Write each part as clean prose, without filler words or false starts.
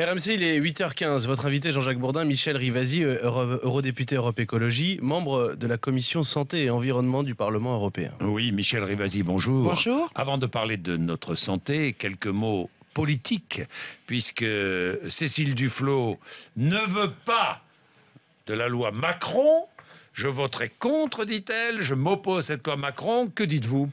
RMC, il est 8h15. Votre invité Jean-Jacques Bourdin, Michel Rivasi, eurodéputé Europe Écologie, membre de la commission Santé et Environnement du Parlement européen. Oui, Michel Rivasi, bonjour. Bonjour. Avant de parler de notre santé, quelques mots politiques, puisque Cécile Duflot ne veut pas de la loi Macron. Je voterai contre, dit-elle. Je m'oppose à cette loi Macron. Que dites-vous ?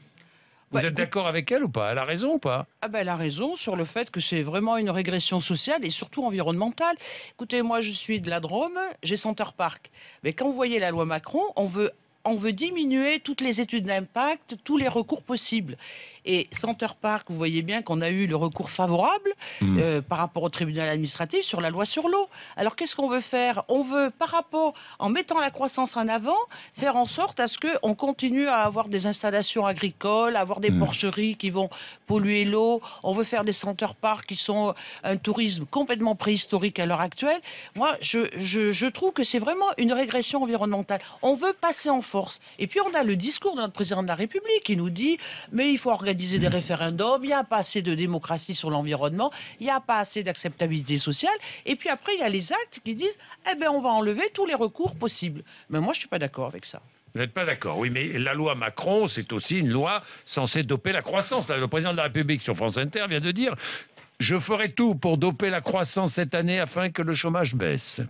Vous êtes d'accord avec elle ou pas ? Elle a raison ou pas ? Elle a raison sur le fait que c'est vraiment une régression sociale et surtout environnementale. Écoutez, moi je suis de la Drôme, j'ai Center Park. Mais quand vous voyez la loi Macron, on veut diminuer toutes les études d'impact, tous les recours possibles. Et Center Park, vous voyez bien qu'on a eu le recours favorable par rapport au tribunal administratif sur la loi sur l'eau. Alors qu'est-ce qu'on veut faire ? On veut, par rapport, en mettant la croissance en avant, faire en sorte à ce qu'on continue à avoir des installations agricoles, à avoir des porcheries qui vont polluer l'eau. On veut faire des Center Park qui sont un tourisme complètement préhistorique à l'heure actuelle. Moi, je trouve que c'est vraiment une régression environnementale. On veut passer en force. Et puis on a le discours de notre président de la République qui nous dit « mais il faut organiser des référendums, il n'y a pas assez de démocratie sur l'environnement, il n'y a pas assez d'acceptabilité sociale. » Et puis après, il y a les actes qui disent « eh bien, on va enlever tous les recours possibles. » Mais moi, je ne suis pas d'accord avec ça. Vous n'êtes pas d'accord, oui, mais la loi Macron, c'est aussi une loi censée doper la croissance. Là, le président de la République sur France Inter vient de dire « je ferai tout pour doper la croissance cette année afin que le chômage baisse ».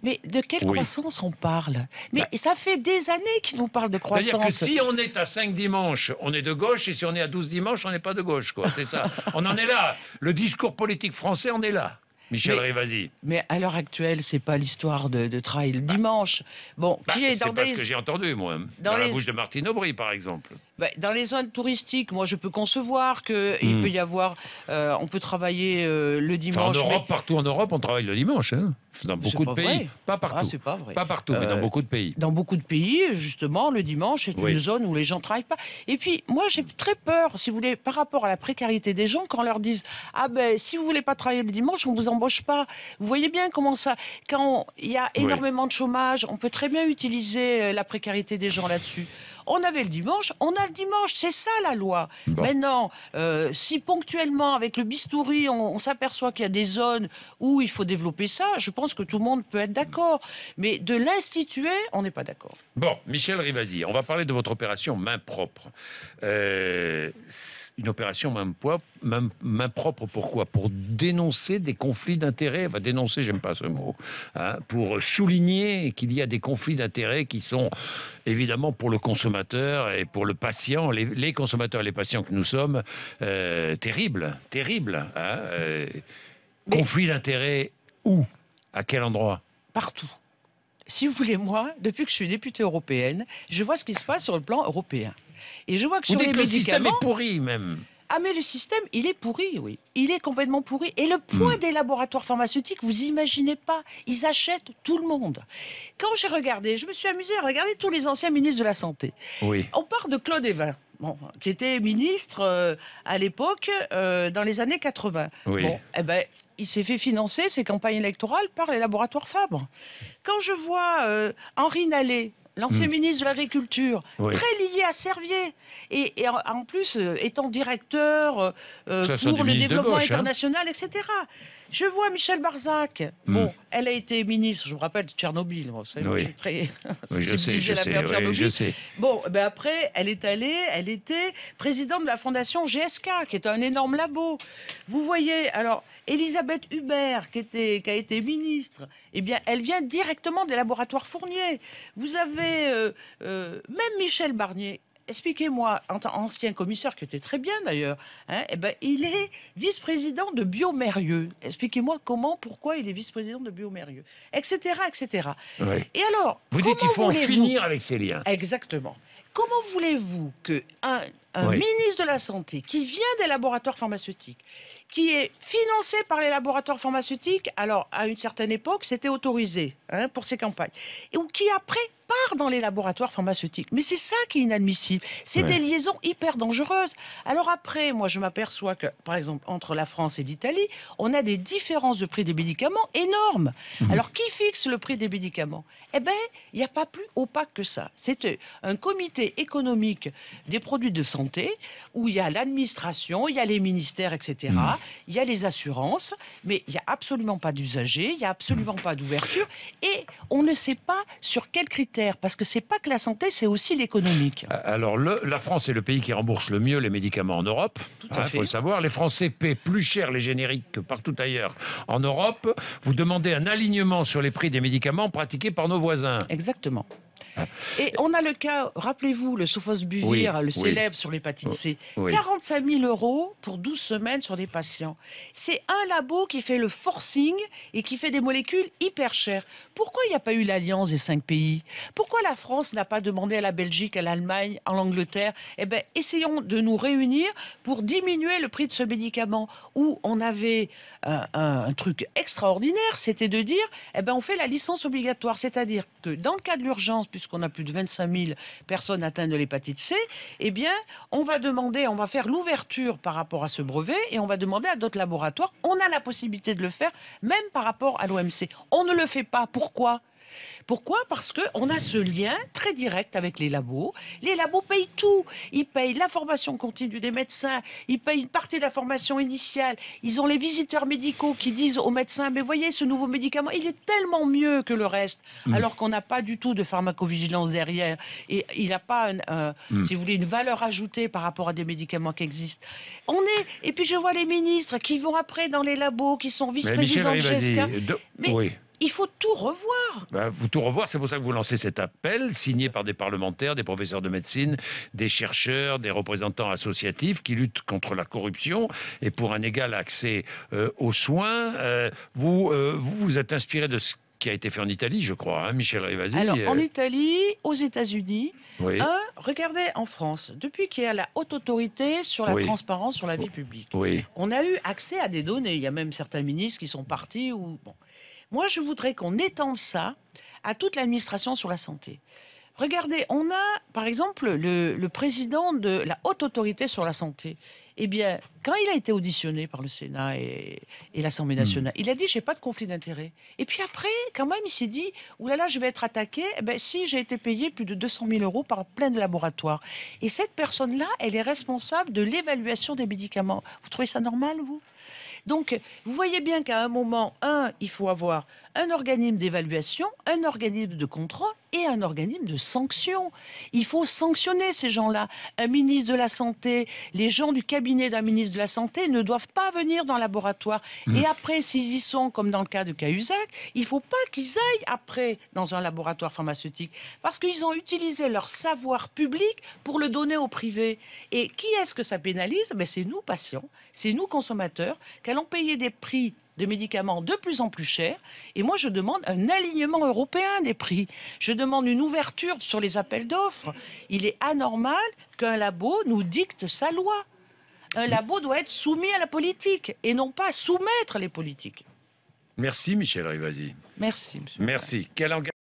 Mais de quelle croissance on parle ? Mais ça fait des années qu'il nous parle de croissance. C'est-à-dire que si on est à 5 dimanches, on est de gauche, et si on est à 12 dimanches, on n'est pas de gauche, quoi. C'est ça. On en est là. Le discours politique français, on est là. Michel Rivasi. Mais à l'heure actuelle, c'est pas l'histoire de travail le dimanche. Bon, qui est dans c'est pas ce que j'ai entendu, moi. Dans la bouche de Martine Aubry, par exemple. Dans les zones touristiques, moi, je peux concevoir qu'il peut y avoir... on peut travailler le dimanche. Enfin, en Europe, partout en Europe, on travaille le dimanche. Hein. Dans beaucoup de pays. Vrai. Pas partout. Ah, c'est pas vrai. Pas partout, mais dans beaucoup de pays. Dans beaucoup de pays, justement, le dimanche, c'est une zone où les gens ne travaillent pas. Et puis, moi, j'ai très peur, si vous voulez, par rapport à la précarité des gens, quand on leur dit « Ah ben, si vous voulez pas travailler le dimanche, on vous embauche pas. » Vous voyez bien comment ça... Quand il y a énormément de chômage, on peut très bien utiliser la précarité des gens là-dessus. On avait le dimanche, on a le dimanche, c'est ça la loi. Bon. Maintenant, si ponctuellement, avec le bistouri, on s'aperçoit qu'il y a des zones où il faut développer ça, je pense que tout le monde peut être d'accord. Mais de l'instituer, on n'est pas d'accord. Bon, Michel Rivasi, on va parler de votre opération main propre. Une opération main propre, pourquoi ? Pour dénoncer des conflits d'intérêts. Enfin, dénoncer, j'aime pas ce mot. Hein, pour souligner qu'il y a des conflits d'intérêts qui sont évidemment pour le consommateur et pour le patient, les consommateurs et les patients que nous sommes, terribles. Hein, conflits d'intérêts où ? À quel endroit ? Partout. Si vous voulez, moi, depuis que je suis députée européenne, je vois ce qui se passe sur le plan européen. Et je vois que sur les médicaments... Le système est pourri, même. Ah, mais le système, il est pourri, oui. Il est complètement pourri. Et le point des laboratoires pharmaceutiques, vous imaginez pas, ils achètent tout le monde. Quand j'ai regardé, je me suis amusée à regarder tous les anciens ministres de la Santé. Oui. On part de Claude Évin. Bon, qui était ministre à l'époque, dans les années 80. Oui. Bon, il s'est fait financer ses campagnes électorales par les laboratoires Fabre. Quand je vois Henri Nallet, l'ancien ministre de l'Agriculture, très lié à Servier, et en plus étant directeur pour le développement international, etc. Je vois Michel Barzac. Bon, elle a été ministre, je vous rappelle, de Tchernobyl. Vous savez, moi, je suis très sensibilisée à l'affaire Tchernobyl. Je sais. Bon, après, elle était présidente de la fondation GSK, qui est un énorme labo. Vous voyez, alors, Elisabeth Hubert, qui a été ministre, eh bien, elle vient directement des laboratoires Fournier. Vous avez même Michel Barnier. Expliquez-moi, ancien commissaire, qui était très bien d'ailleurs, hein, il est vice-président de Biomérieux. Expliquez-moi pourquoi il est vice-président de Biomérieux, etc., etc. Oui. Et alors, vous dites qu'il faut en finir avec ces liens. Exactement. Comment voulez-vous qu'un ministre de la Santé qui vient des laboratoires pharmaceutiques, qui est financé par les laboratoires pharmaceutiques, alors à une certaine époque, c'était autorisé pour ses campagnes, ou qui après part dans les laboratoires pharmaceutiques. Mais c'est ça qui est inadmissible. C'est des liaisons hyper dangereuses. Alors après, moi, je m'aperçois que, par exemple, entre la France et l'Italie, on a des différences de prix des médicaments énormes. Alors, qui fixe le prix des médicaments ? Eh bien, il n'y a pas plus opaque que ça. C'est un comité économique des produits de santé santé où il y a l'administration, il y a les ministères, etc. Il y a les assurances, mais il n'y a absolument pas d'usagers, il n'y a absolument pas d'ouverture et on ne sait pas sur quels critères, parce que c'est pas que la santé, c'est aussi l'économique. Alors, la France est le pays qui rembourse le mieux les médicaments en Europe. Tout à Il fait. faut le savoir. Les Français paient plus cher les génériques que partout ailleurs en Europe. Vous demandez un alignement sur les prix des médicaments pratiqués par nos voisins. Exactement. Et on a le cas, rappelez-vous, le Sofosbuvir, Oui, le oui. célèbre sur l'hépatite C, Oui. 45 000 € pour 12 semaines sur des patients. C'est un labo qui fait le forcing et qui fait des molécules hyper chères. Pourquoi il n'y a pas eu l'alliance des 5 pays? Pourquoi la France n'a pas demandé à la Belgique, à l'Allemagne, à l'Angleterre? Eh bien, essayons de nous réunir pour diminuer le prix de ce médicament. Où on avait un truc extraordinaire, c'était de dire, eh ben, on fait la licence obligatoire. C'est-à-dire que dans le cas de l'urgence, puisqu'on a plus de 25 000 personnes atteintes de l'hépatite C, eh bien, on va faire l'ouverture par rapport à ce brevet et on va demander à d'autres laboratoires. On a la possibilité de le faire, même par rapport à l'OMC. On ne le fait pas. Pourquoi ? Pourquoi ? Parce qu'on a ce lien très direct avec les labos. Les labos payent tout. Ils payent la formation continue des médecins, ils payent une partie de la formation initiale. Ils ont les visiteurs médicaux qui disent aux médecins, mais voyez, ce nouveau médicament, il est tellement mieux que le reste, alors qu'on n'a pas du tout de pharmacovigilance derrière. Et il n'a pas, si vous voulez, une valeur ajoutée par rapport à des médicaments qui existent. Et puis je vois les ministres qui vont après dans les labos, qui sont Mais Michel vice-présidents de GSK. Rivasi, Mais oui. il faut tout revoir. Vous tout revoir, c'est pour ça que vous lancez cet appel, signé par des parlementaires, des professeurs de médecine, des chercheurs, des représentants associatifs qui luttent contre la corruption et pour un égal accès aux soins. Vous êtes inspiré de ce qui a été fait en Italie, je crois, hein, Michel Rivasi. Alors, en Italie, aux États-Unis, Oui. regardez en France, depuis qu'il y a la haute autorité sur la Oui. transparence sur la vie publique, Oui. on a eu accès à des données. Il y a même certains ministres qui sont partis. Moi, je voudrais qu'on étende ça à toute l'administration sur la santé. Regardez, on a, par exemple, le président de la haute autorité sur la santé. Eh bien, quand il a été auditionné par le Sénat et l'Assemblée nationale, il a dit « j'ai pas de conflit d'intérêt ». Et puis après, quand même, il s'est dit « oulala, je vais être attaqué ». Eh bien, si j'ai été payé plus de 200 000 € par plein de laboratoires. Et cette personne-là, elle est responsable de l'évaluation des médicaments. Vous trouvez ça normal, vous ? Donc, vous voyez bien qu'à un moment, il faut avoir un organisme d'évaluation, un organisme de contrôle et un organisme de sanction. Il faut sanctionner ces gens-là. Un ministre de la Santé, les gens du cabinet d'un ministre de la Santé ne doivent pas venir dans le laboratoire. Et après, s'ils y sont, comme dans le cas de Cahuzac, il ne faut pas qu'ils aillent après dans un laboratoire pharmaceutique parce qu'ils ont utilisé leur savoir public pour le donner au privé. Et qui est-ce que ça pénalise ? C'est nous, patients, c'est nous, consommateurs, qui allons payer des prix de médicaments de plus en plus chers. Et moi, je demande un alignement européen des prix. Je demande une ouverture sur les appels d'offres. Il est anormal qu'un labo nous dicte sa loi. Un labo doit être soumis à la politique et non pas soumettre les politiques. Merci, Michel Rivasi. Merci, monsieur. Merci. Quel engagement